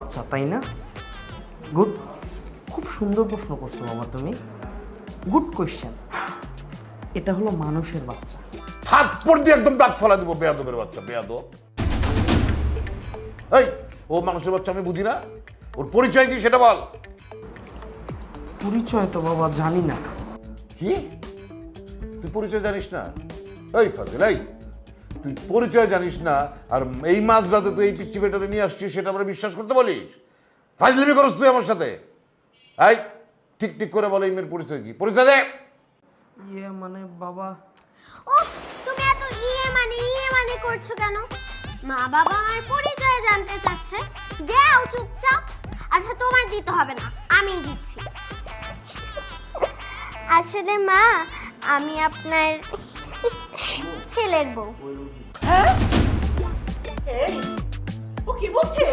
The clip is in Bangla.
আচ্ছা তাই না? গুড, খুব সুন্দর প্রশ্ন করছো বাবা তুমি। Good question. এটা হলো মানুষের বাচ্চা। থাপ্পড় দিয়ে একদম দাঁত ফলা দিব, বেয়াদবের বাচ্চা, বেয়াদব। এই, ও মানুষের বাচ্চা আমি বুঝি না, ওর পরিচয় কি সেটা বল। পরিচয় তো বাবা জানি না। কি? তুই পরিচয় জানিস না? এই ফাজিল, এই তুই পরিচয় জানিস না আর এই মাঝরাতে তুই এই পিচ্চি বেটারে নিয়ে আসছিস, সেটা আমরা বিশ্বাস করতে বলিস? ফাজলামি করস তুই আমার সাথে? এই ঠিক ঠিক করে বলে এই মেয়ের পরিচয় কি? পরিচয় দে। ইয়ে মানে বাবা, উফ, তুমি এত ইয়ে মানে করছো কেন? মা বাবা আমার পরিচয় জানতে চাচ্ছে, দাও চুপচাপ। আচ্ছা তোমার দিতে হবে না, আমি দিচ্ছি। আসলে মা, আমি আপনার ছেলের বউ। হ্যাঁ? এই, ও কি বলছে?